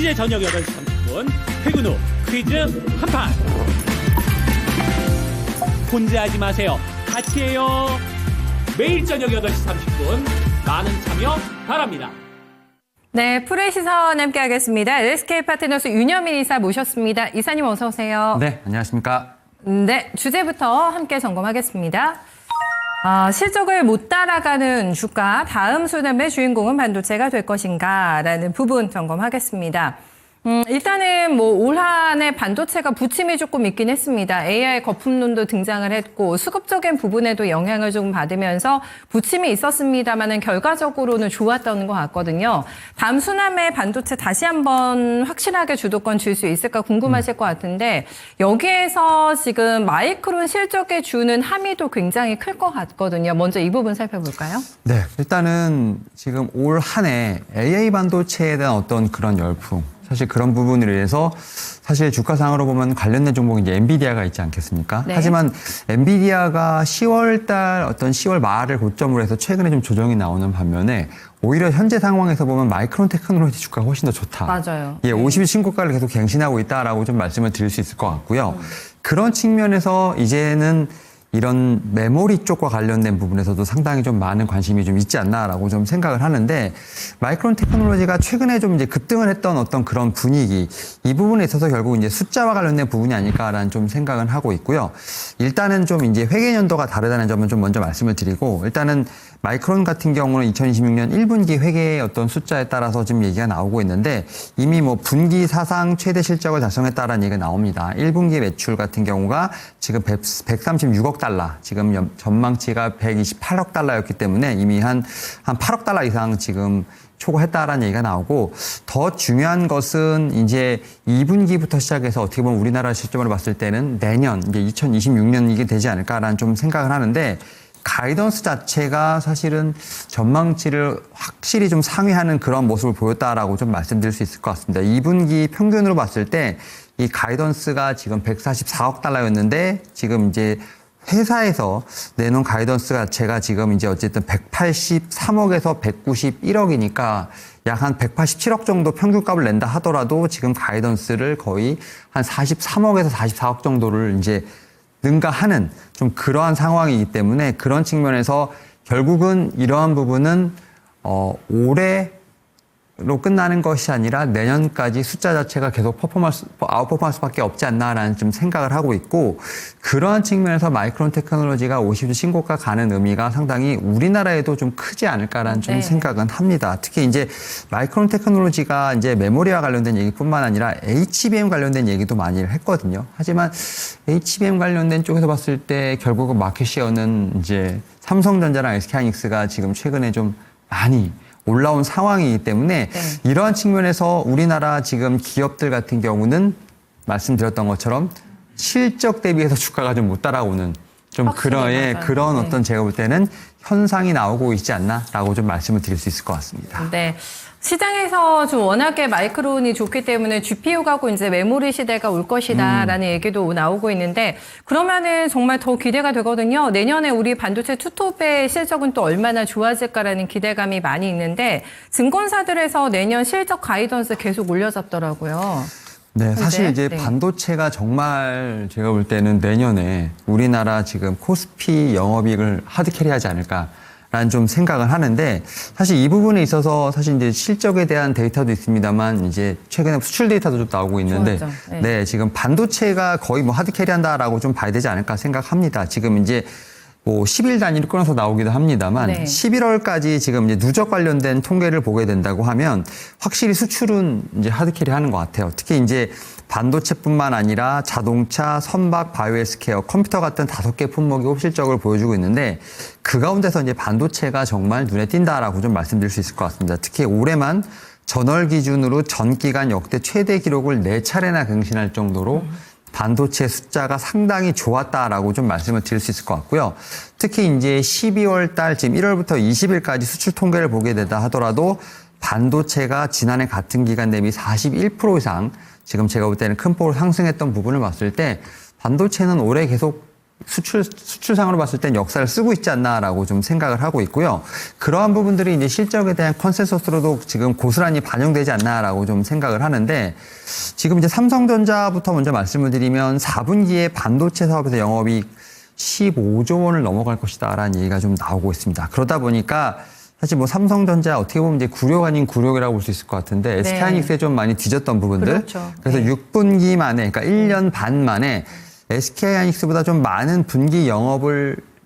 이제 저녁 8시 30분 퇴근 후 퀴즈 한판. 혼자 하지 마세요. 같이 해요. 매일 저녁 8시 30분 많은 참여 바랍니다. 네, 프로의 시선 함께 하겠습니다. LSK 파트너스 윤여민 이사 모셨습니다. 이사님 어서 오세요. 네, 안녕하십니까. 네, 주제부터 함께 점검하겠습니다. 실적을 못 따라가는 주가, 다음 수렴의 주인공은 반도체가 될 것인가? 라는 부분 점검하겠습니다. 일단은 올 한해 반도체가 부침이 조금 있긴 했습니다. AI 거품론도 등장을 했고 수급적인 부분에도 영향을 좀 받으면서 부침이 있었습니다만은 결과적으로는 좋았던 것 같거든요. 다음 수남에 반도체 다시 한번 확실하게 주도권 줄 수 있을까 궁금하실 것 같은데 여기에서 지금 마이크론 실적에 주는 함의도 굉장히 클 것 같거든요. 먼저 이 부분 살펴볼까요? 네, 일단은 지금 올 한해 AI 반도체에 대한 어떤 그런 열풍, 사실 그런 부분으로 인해서 사실 주가상으로 보면 관련된 종목이 이제 엔비디아가 있지 않겠습니까? 네. 하지만 엔비디아가 10월 10월 말을 고점으로 해서 최근에 좀 조정이 나오는 반면에 오히려 현재 상황에서 보면 마이크론 테크놀로지 주가가 훨씬 더 좋다. 맞아요. 예, 50일 신고가를 계속 갱신하고 있다라고 좀 말씀을 드릴 수 있을 것 같고요. 그런 측면에서 이제는 이런 메모리 쪽과 관련된 부분에서도 상당히 좀 많은 관심이 좀 있지 않나라고 좀 생각을 하는데 마이크론 테크놀로지가 최근에 좀 이제 급등을 했던 어떤 그런 분위기 이 부분에 있어서 결국 이제 숫자와 관련된 부분이 아닐까라는 좀 생각은 하고 있고요. 일단은 좀 이제 회계 연도가 다르다는 점은 좀 먼저 말씀을 드리고 일단은 마이크론 같은 경우는 2026년 1분기 회계의 어떤 숫자에 따라서 지금 얘기가 나오고 있는데 이미 분기 사상 최대 실적을 달성했다라는 얘기가 나옵니다. 1분기 매출 같은 경우가 지금 136억 달러, 지금 전망치가 128억 달러였기 때문에 이미 한 8억 달러 이상 지금 초과했다라는 얘기가 나오고 더 중요한 것은 이제 2분기부터 시작해서 어떻게 보면 우리나라 시점으로 봤을 때는 내년 이제 2026년 이게 되지 않을까라는 좀 생각을 하는데 가이던스 자체가 사실은 전망치를 확실히 좀 상회하는 그런 모습을 보였다라고 좀 말씀드릴 수 있을 것 같습니다. 2분기 평균으로 봤을 때 이 가이던스가 지금 144억 달러였는데 지금 이제 회사에서 내놓은 가이던스 자체가 지금 이제 어쨌든 183억에서 191억이니까 약 한 187억 정도 평균값을 낸다 하더라도 지금 가이던스를 거의 한 43억에서 44억 정도를 이제 능가하는 좀 그러한 상황이기 때문에 그런 측면에서 결국은 이러한 부분은 올해로 끝나는 것이 아니라 내년까지 숫자 자체가 계속 아웃퍼포먼스밖에 없지 않나라는 좀 생각을 하고 있고 그러한 측면에서 마이크론 테크놀로지가 50주 신고가 가는 의미가 상당히 우리나라에도 좀 크지 않을까라는 좀 생각은 합니다. 특히 이제 마이크론 테크놀로지가 이제 메모리와 관련된 얘기뿐만 아니라 HBM 관련된 얘기도 많이 했거든요. 하지만 HBM 관련된 쪽에서 봤을 때 결국은 마켓시어는 이제 삼성전자랑 SK하이닉스가 지금 최근에 좀 많이 올라온 상황이기 때문에 이러한 측면에서 우리나라 지금 기업들 같은 경우는 말씀드렸던 것처럼 실적 대비해서 주가가 좀 못 따라오는 좀 그런 어떤 제가 볼 때는 현상이 나오고 있지 않나라고 좀 말씀을 드릴 수 있을 것 같습니다. 네. 시장에서 좀 워낙에 마이크론이 좋기 때문에 GPU 가고 이제 메모리 시대가 올 것이다라는 얘기도 나오고 있는데 그러면은 정말 더 기대가 되거든요. 내년에 우리 반도체 투톱의 실적은 또 얼마나 좋아질까라는 기대감이 많이 있는데 증권사들에서 내년 실적 가이던스 계속 올려잡더라고요. 네, 사실 이제 네. 반도체가 정말 제가 볼 때는 내년에 우리나라 지금 코스피 영업이익을 하드캐리하지 않을까. 라는 좀 생각을 하는데 사실 이 부분에 있어서 사실 이제 실적에 대한 데이터도 있습니다만 이제 최근에 수출 데이터도 좀 나오고 있는데 네, 지금 반도체가 거의 하드캐리한다라고 좀 봐야 되지 않을까 생각합니다. 지금 이제 10일 단위로 끊어서 나오기도 합니다만 11월까지 지금 이제 누적 관련된 통계를 보게 된다고 하면 확실히 수출은 이제 하드캐리 하는 것 같아요. 특히 이제 반도체뿐만 아니라 자동차, 선박, 바이오헬스케어, 컴퓨터 같은 5개 품목이 흡실적으로 보여주고 있는데 그 가운데서 이제 반도체가 정말 눈에 띈다라고 좀 말씀드릴 수 있을 것 같습니다. 특히 올해만 전월 기준으로 전 기간 역대 최대 기록을 4차례나更新할 정도로 반도체 숫자가 상당히 좋았다라고 좀 말씀을 드릴 수 있을 것 같고요. 특히 이제 12월 달 지금 1월부터 20일까지 수출 통계를 보게 되다 하더라도 반도체가 지난해 같은 기간 대비 41% 이상 지금 제가 볼 때는 큰 폭으로 상승했던 부분을 봤을 때 반도체는 올해 계속 수출상으로 봤을 땐 역사를 쓰고 있지 않나라고 좀 생각을 하고 있고요. 그러한 부분들이 이제 실적에 대한 컨센서스로도 지금 고스란히 반영되지 않나라고 좀 생각을 하는데, 지금 이제 삼성전자부터 먼저 말씀을 드리면 4분기에 반도체 사업에서 영업이익 15조 원을 넘어갈 것이다라는 얘기가 좀 나오고 있습니다. 그러다 보니까 사실 뭐 삼성전자 어떻게 보면 이제 굴욕 아닌 굴욕이라고 볼 수 있을 것 같은데, 네. SK하이닉스에 좀 많이 뒤졌던 부분들. 그렇죠. 그래서 네. 6분기 만에, 그러니까 1년 반 만에 SK하이닉스보다 좀 많은 분기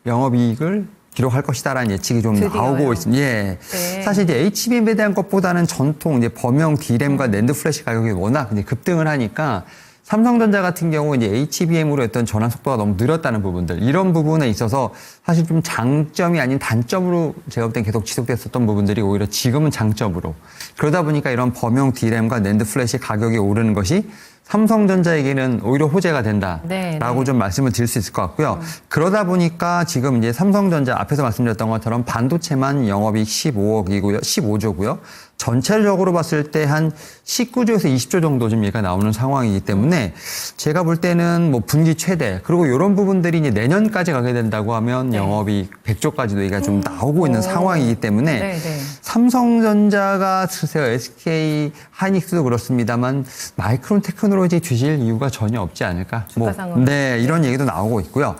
영업이익을 기록할 것이다라는 예측이 좀 드디어요. 나오고 있습니다. 예. 네. 사실 이제 HBM에 대한 것보다는 전통 이제 범용 D램과 낸드 플래시 가격이 워낙 이제 급등을 하니까, 삼성전자 같은 경우 이제 HBM으로 했던 전환 속도가 너무 느렸다는 부분들, 이런 부분에 있어서 사실 좀 장점이 아닌 단점으로 제가 볼 땐 계속 지속됐었던 부분들이 오히려 지금은 장점으로, 그러다 보니까 이런 범용 D램과 낸드 플래시 가격이 오르는 것이 삼성전자에게는 오히려 호재가 된다라고 네, 좀 말씀을 드릴 수 있을 것 같고요. 그러다 보니까 지금 이제 삼성전자 앞에서 말씀드렸던 것처럼 반도체만 영업이익 15조고요. 전체적으로 봤을 때 한 19조에서 20조 정도 좀 얘가 나오는 상황이기 때문에, 제가 볼 때는 뭐 분기 최대, 그리고 이런 부분들이 이제 내년까지 가게 된다고 하면 네. 영업이익 100조까지도 얘가 좀 나오고 있는 상황이기 때문에, 네, 네. 삼성전자가 글쎄요, SK 하이닉스도 그렇습니다만 마이크론 테크놀로지 뒤질 이유가 전혀 없지 않을까. 주가상으로. 네, 이런 얘기도 나오고 있고요.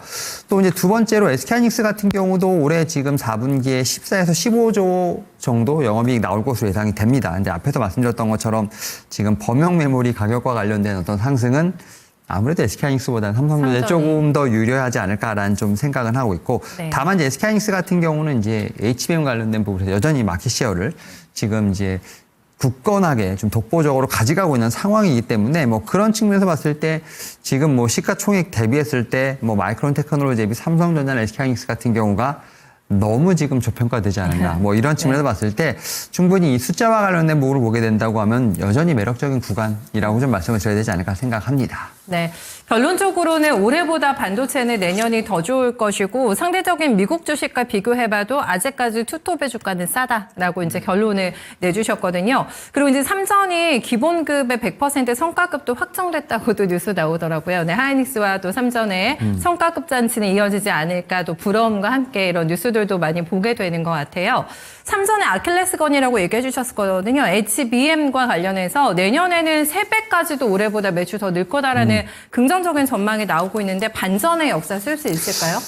또 이제 두 번째로 SK 하이닉스 같은 경우도 올해 지금 4분기에 14에서 15조 정도 영업이익 나올 것으로 예상이 됩니다. 이제 앞에서 말씀드렸던 것처럼 지금 범용 메모리 가격과 관련된 어떤 상승은 아무래도 SK하이닉스보다는 삼성전자에 삼성이. 조금 더 유리하지 않을까라는 좀 생각은 하고 있고, 네. 다만 이제 SK하이닉스 같은 경우는 이제 HBM 관련된 부분에서 여전히 마켓 시어를 지금 이제 굳건하게 좀 독보적으로 가져가고 있는 상황이기 때문에, 뭐 그런 측면에서 봤을 때 지금 뭐 시가총액 대비했을 때 뭐 마이크론 테크놀로지 대비 삼성전자나 SK하이닉스 같은 경우가 너무 지금 저평가되지 않았나. 뭐 이런 측면에서 봤을 때 충분히 이 숫자와 관련된 부분을 보게 된다고 하면 여전히 매력적인 구간이라고 좀 말씀을 드려야 되지 않을까 생각합니다. 네. 결론적으로는 올해보다 반도체는 내년이 더 좋을 것이고, 상대적인 미국 주식과 비교해봐도 아직까지 투톱의 주가는 싸다라고 이제 결론을 내주셨거든요. 그리고 이제 삼전이 기본급의 100% 성과급도 확정됐다고도 뉴스 나오더라고요. 네, 하이닉스와 또 삼전의 성과급 잔치는 이어지지 않을까, 또 부러움과 함께 이런 뉴스들도 많이 보게 되는 것 같아요. 삼전의 아킬레스건이라고 얘기해 주셨거든요. HBM과 관련해서 내년에는 3배까지도 올해보다 매출 더 늘 거다라는 긍정적인 전망이 나오고 있는데, 반전의 역사 쓸 수 있을까요?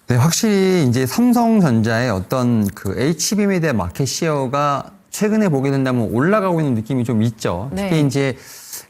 네, 확실히 이제 삼성전자의 어떤 그 HBM에 대한 마켓 시어가 최근에 보게 된다면 올라가고 있는 느낌이 좀 있죠. 네. 특히 이제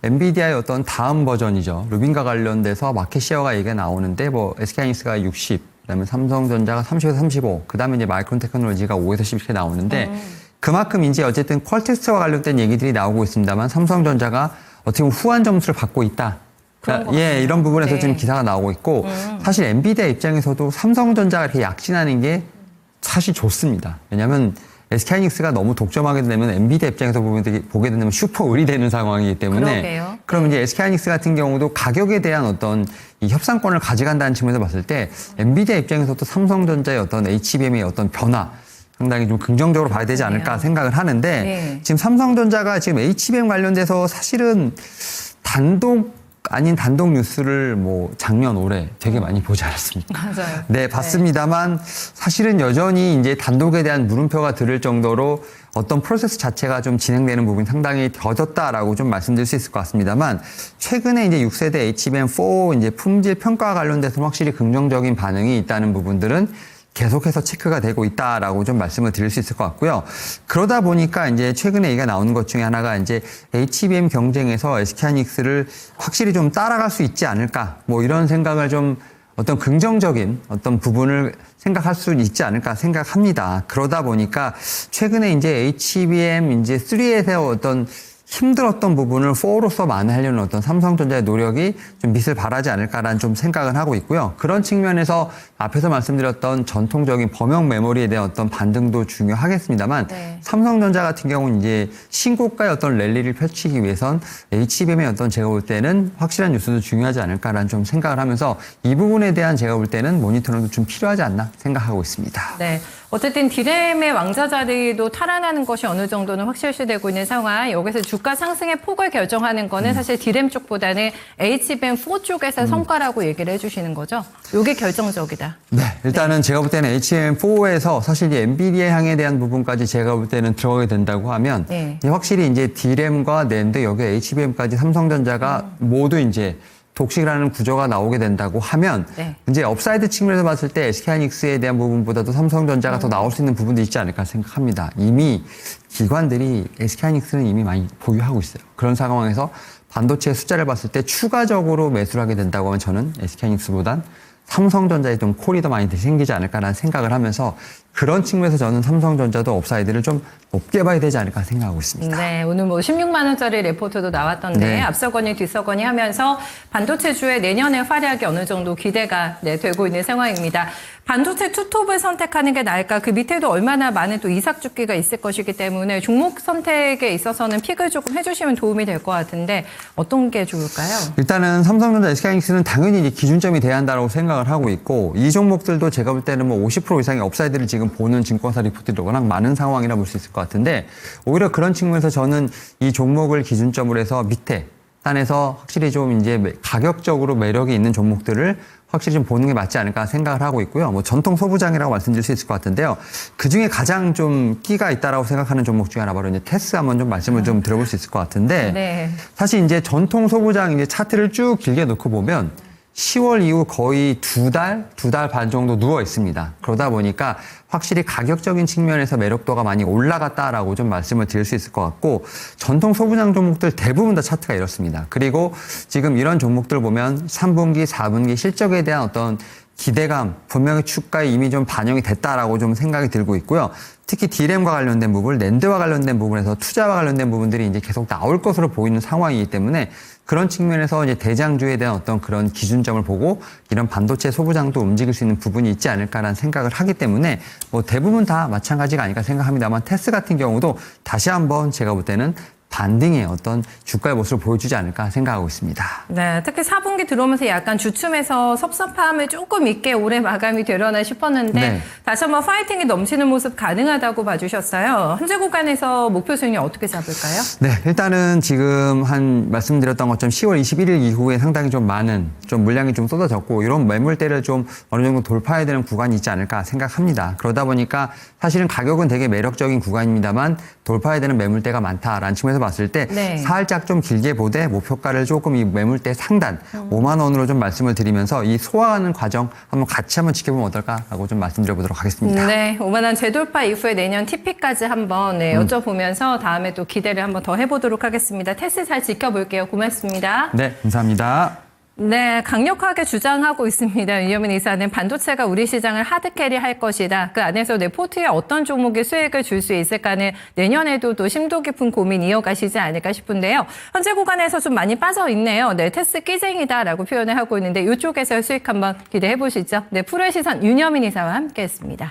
엔비디아의 어떤 다음 버전이죠. 루빈과 관련돼서 마켓 시어가 얘기가 나오는데, 뭐 SK하이닉스가 60, 그다음에 삼성전자가 30에서 35, 그다음에 이제 마이크론 테크놀로지가 5에서 10 이렇게 나오는데, 그만큼 이제 어쨌든 퀄텍스와 관련된 얘기들이 나오고 있습니다만 삼성전자가 어떻게 보면 후한 점수를 받고 있다. 그런 것 예, 같아요. 이런 부분에서 네. 지금 기사가 나오고 있고, 사실 엔비디아 입장에서도 삼성전자가 이렇게 약진하는 게 사실 좋습니다. 왜냐하면 SK하이닉스가 너무 독점하게 되면 엔비디아 입장에서 보게 되면 슈퍼 의리되는 상황이기 때문에, 그러게요. 그럼 이제 SK하이닉스 같은 경우도 가격에 대한 어떤 이 협상권을 가져간다는 측면에서 봤을 때 엔비디아 입장에서도 삼성전자의 어떤 HBM의 어떤 변화, 상당히 좀 긍정적으로 봐야 되지 않을까 생각을 하는데, 네. 지금 삼성전자가 지금 HBM 관련돼서 사실은 단독 아닌 단독 뉴스를 뭐 작년 올해 되게 많이 보지 않았습니까? 맞아요. 네, 봤습니다만 사실은 여전히 이제 단독에 대한 물음표가 들을 정도로 어떤 프로세스 자체가 좀 진행되는 부분이 상당히 더졌다라고 좀 말씀드릴 수 있을 것 같습니다만, 최근에 이제 6세대 HBM4 이제 품질 평가와 관련돼서 확실히 긍정적인 반응이 있다는 부분들은 계속해서 체크가 되고 있다라고 좀 말씀을 드릴 수 있을 것 같고요. 그러다 보니까 이제 최근에 얘기가 나오는 것 중에 하나가 이제 HBM 경쟁에서 SK하이닉스를 확실히 좀 따라갈 수 있지 않을까, 뭐 이런 생각을 좀 어떤 긍정적인 어떤 부분을 생각할 수 있지 않을까 생각합니다. 그러다 보니까 최근에 이제 HBM 이제 3에서 어떤 힘들었던 부분을 4로서 만회하려는 어떤 삼성전자의 노력이 좀 밑을 발하지 않을까라는 좀 생각은 하고 있고요. 그런 측면에서 앞에서 말씀드렸던 전통적인 범용 메모리에 대한 어떤 반등도 중요하겠습니다만, 네. 삼성전자 같은 경우는 이제 신고가의 어떤 랠리를 펼치기 위해선 HBM의 어떤 제가 볼 때는 확실한 뉴스도 중요하지 않을까라는 좀 생각을 하면서, 이 부분에 대한 제가 볼 때는 모니터링도 좀 필요하지 않나 생각하고 있습니다. 네. 어쨌든 디램의 왕자 자리도 탈환하는 것이 어느 정도는 확실시되고 있는 상황. 여기서 주가 상승의 폭을 결정하는 거는 사실 디램 쪽보다는 HBM4 쪽에서 성과라고 얘기를 해주시는 거죠. 이게 결정적이다. 네, 일단은 제가 볼 때는 HBM4에서 사실 이 엔비디아 향에 대한 부분까지 제가 볼 때는 들어가게 된다고 하면 네. 확실히 이제 디램과 낸드 여기 HBM까지 삼성전자가 모두 이제 독식이라는 구조가 나오게 된다고 하면 네. 이제 업사이드 측면에서 봤을 때 SK하이닉스에 대한 부분보다도 삼성전자가 더 나올 수 있는 부분도 있지 않을까 생각합니다. 이미 기관들이 SK하이닉스는 이미 많이 보유하고 있어요. 그런 상황에서 반도체 숫자를 봤을 때 추가적으로 매수를 하게 된다고 하면 저는 SK하이닉스보단 삼성전자에 좀 콜이 더 많이 생기지 않을까라는 생각을 하면서 그런 측면에서 저는 삼성전자도 업사이드를 좀 높게 봐야 되지 않을까 생각하고 있습니다. 네, 오늘 뭐 16만 원짜리 레포트도 나왔던데 네. 앞서거니 뒤서거니 하면서 반도체주의 내년의 활약이 어느 정도 기대가 되고 있는 상황입니다. 반도체 투톱을 선택하는 게 나을까? 그 밑에도 얼마나 많은 또 이삭 주기가 있을 것이기 때문에 종목 선택에 있어서는 픽을 조금 해주시면 도움이 될 것 같은데 어떤 게 좋을까요? 일단은 삼성전자, SK하이닉스는 당연히 이제 기준점이 돼야 한다고 생각을 하고 있고 이 종목들도 제가 볼 때는 뭐 50% 이상의 업사이드를 지금 보는 증권사 리포트들이 워낙 많은 상황이라 볼 수 있을 것 같은데 오히려 그런 측면에서 저는 이 종목을 기준점으로 해서 밑에 단에서 확실히 좀 이제 가격적으로 매력이 있는 종목들을 확실히 좀 보는 게 맞지 않을까 생각을 하고 있고요. 뭐 전통 소부장이라고 말씀드릴 수 있을 것 같은데요. 그 중에 가장 좀 끼가 있다라고 생각하는 종목 중에 하나 바로 이제 테스 한번 좀 말씀을 좀 들어볼 수 있을 것 같은데 네. 사실 이제 전통 소부장 이제 차트를 쭉 길게 놓고 보면 10월 이후 거의 두 달 반 정도 누워 있습니다. 그러다 보니까 확실히 가격적인 측면에서 매력도가 많이 올라갔다라고 좀 말씀을 드릴 수 있을 것 같고 전통 소부장 종목들 대부분 다 차트가 이렇습니다. 그리고 지금 이런 종목들 보면 3분기, 4분기 실적에 대한 어떤 기대감 분명히 주가에 이미 좀 반영이 됐다라고 좀 생각이 들고 있고요. 특히 디램과 관련된 부분, 낸드와 관련된 부분에서 투자와 관련된 부분들이 이제 계속 나올 것으로 보이는 상황이기 때문에 그런 측면에서 이제 대장주에 대한 어떤 그런 기준점을 보고 이런 반도체 소부장도 움직일 수 있는 부분이 있지 않을까라는 생각을 하기 때문에 뭐 대부분 다 마찬가지가 아닐까 생각합니다만 테스 같은 경우도 다시 한번 제가 볼 때는 반등의 어떤 주가의 모습을 보여주지 않을까 생각하고 있습니다. 네, 특히 4분기 들어오면서 약간 주춤해서 섭섭함을 조금 있게 올해 마감이 되려나 싶었는데 네. 다시 한번 파이팅이 넘치는 모습 가능하다고 봐주셨어요. 현재 구간에서 목표 수익률 어떻게 잡을까요? 네, 일단은 지금 말씀드렸던 것처럼 10월 21일 이후에 상당히 좀 많은 좀 물량이 좀 쏟아졌고 이런 매물대를 좀 어느 정도 돌파해야 되는 구간이 있지 않을까 생각합니다. 그러다 보니까 사실은 가격은 되게 매력적인 구간입니다만 돌파해야 되는 매물대가 많다라는 측면에서 봤을 때 네. 살짝 좀 길게 보되 목표가를 조금 이 매물대 상단 5만 원으로 좀 말씀을 드리면서 이 소화하는 과정 같이 한번 지켜보면 어떨까라고 좀 말씀드려보도록 하겠습니다. 네, 5만 원 재돌파 이후에 내년 TP까지 한번 여쭤보면서 다음에 또 기대를 한번 더 해보도록 하겠습니다. 테스 잘 지켜볼게요. 고맙습니다. 네, 감사합니다. 네, 강력하게 주장하고 있습니다. 유여민 이사는 반도체가 우리 시장을 하드캐리 할 것이다. 그 안에서 내 포트에 어떤 종목이 수익을 줄 수 있을까는 내년에도 또 심도 깊은 고민 이어가시지 않을까 싶은데요. 현재 구간에서 좀 많이 빠져 있네요. 네, 테스 끼쟁이다라고 표현을 하고 있는데 이쪽에서 수익 한번 기대해 보시죠. 네, 프로의 시선 윤여민 이사와 함께했습니다.